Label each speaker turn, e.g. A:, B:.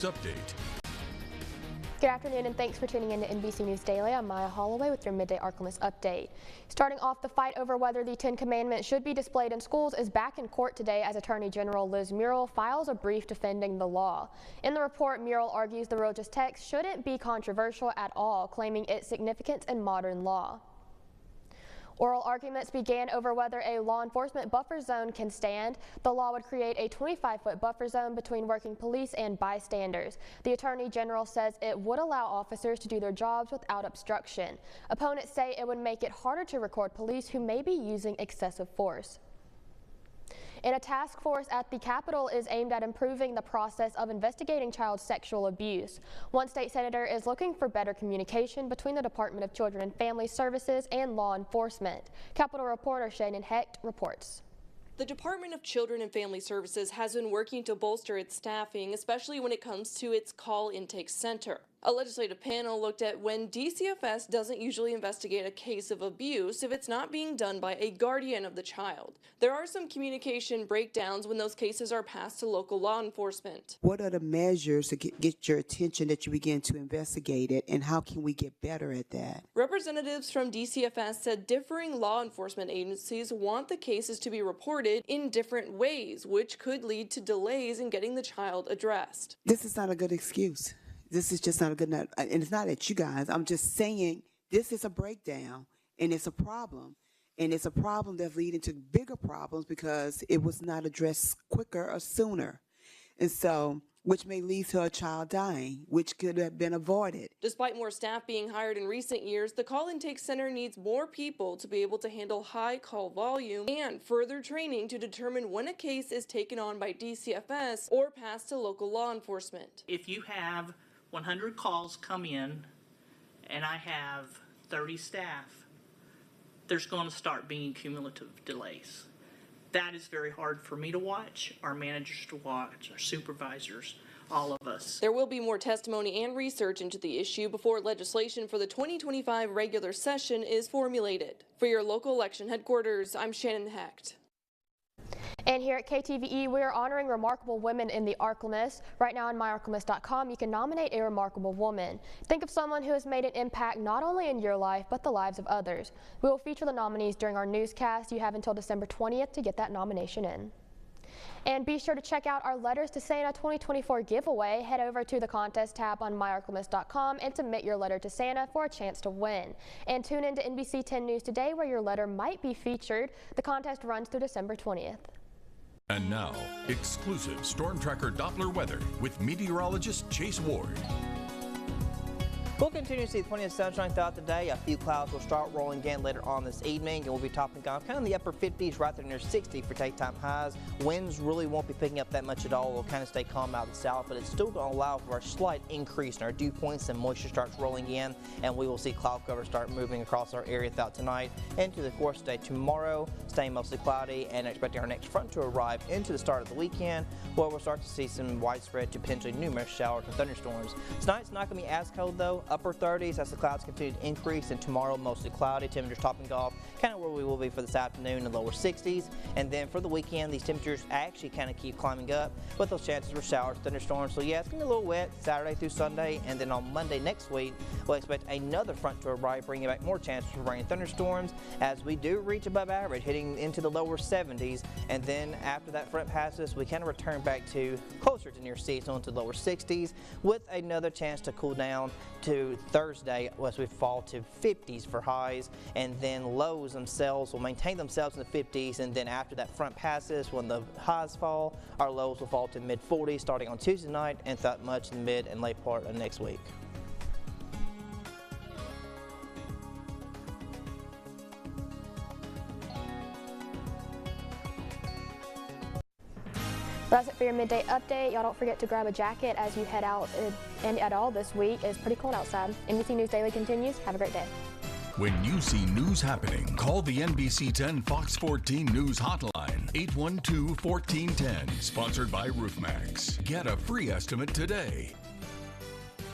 A: Update.
B: Good afternoon and thanks for tuning in to NBC News Daily. I'm Maya Holloway with your Midday Ark-La-Miss update. Starting off, the fight over whether the 10 Commandments should be displayed in schools is back in court today as Attorney General Liz Muriel files a brief defending the law. In the report, Muriel argues the religious text shouldn't be controversial at all, claiming its significance in modern law. Oral arguments began over whether a law enforcement buffer zone can stand. The law would create a 25-foot buffer zone between working police and bystanders. The Attorney General says it would allow officers to do their jobs without obstruction. Opponents say it would make it harder to record police who may be using excessive force. And a task force at the Capitol is aimed at improving the process of investigating child sexual abuse. One state senator is looking for better communication between the Department of Children and Family Services and law enforcement. Capitol reporter Shannon Hecht reports.
C: The Department of Children and Family Services has been working to bolster its staffing, especially when it comes to its call intake center. A legislative panel looked at when DCFS doesn't usually investigate a case of abuse if it's not being done by a guardian of the child. There are some communication breakdowns when those cases are passed to local law enforcement.
D: What are the measures to get your attention that you begin to investigate it, and how can we get better at that?
C: Representatives from DCFS said differing law enforcement agencies want the cases to be reported in different ways, which could lead to delays in getting the child addressed.
D: This is not a good excuse. This is just not a good enough, and it's not at you guys. I'm just saying this is a breakdown, and it's a problem. And it's a problem that's leading to bigger problems because it was not addressed quicker or sooner. And so, which may lead to a child dying, which could have been avoided.
C: Despite more staff being hired in recent years, the call intake center needs more people to be able to handle high call volume and further training to determine when a case is taken on by DCFS or passed to local law enforcement.
E: If you have 100 calls come in and I have 30 staff, there's going to start being cumulative delays. That is very hard for me to watch, our managers to watch, our supervisors, all of us.
C: There will be more testimony and research into the issue before legislation for the 2025 regular session is formulated. For your local election headquarters, I'm Shannon Hecht.
B: And here at KTVE, we are honoring remarkable women in the Ark-La-Miss. Right now on myarklamiss.com, you can nominate a remarkable woman. Think of someone who has made an impact not only in your life, but the lives of others. We will feature the nominees during our newscast. You have until December 20th to get that nomination in. And be sure to check out our Letters to Santa 2024 giveaway. Head over to the contest tab on myarklamiss.com and submit your letter to Santa for a chance to win. And tune in to NBC 10 News today where your letter might be featured. The contest runs through December 20th.
A: And now, exclusive Storm Tracker Doppler weather with meteorologist Chase Ward.
F: We'll continue to see plenty of sunshine throughout the day. A few clouds will start rolling again later on this evening, and we'll be topping off kind of the upper 50s right there near 60 for daytime highs. Winds really won't be picking up that much at all. We'll kind of stay calm out in the south, but it's still going to allow for a slight increase in our dew points and moisture starts rolling in, and we will see cloud cover start moving across our area throughout tonight into the course of the day tomorrow, staying mostly cloudy, and expecting our next front to arrive into the start of the weekend, where we'll start to see some widespread to potentially numerous showers and thunderstorms. Tonight's not going to be as cold though. Upper 30s as the clouds continue to increase, and tomorrow mostly cloudy. Temperatures topping off kind of where we will be for this afternoon in the lower 60s. And then for the weekend, these temperatures actually kind of keep climbing up with those chances for showers, thunderstorms. So yeah, it's going to be a little wet Saturday through Sunday, and then on Monday next week, we'll expect another front to arrive, bringing back more chances for rain and thunderstorms as we do reach above average, hitting into the lower 70s. And then after that front passes, we kind of return back to closer to near seasonal into the lower 60s with another chance to cool down to Thursday as we fall to 50s for highs, and then lows themselves will maintain themselves in the 50s, and then after that front passes, when the highs fall, our lows will fall to mid 40s starting on Tuesday night and throughout much in the mid and late part of next week.
B: That's it for your midday update. Y'all don't forget to grab a jacket as you head out and at all this week. It's pretty cold outside. NBC News Daily continues. Have a great day.
A: When you see news happening, call the NBC 10 Fox 14 News Hotline, 812-1410, sponsored by RoofMax. Get a free estimate today.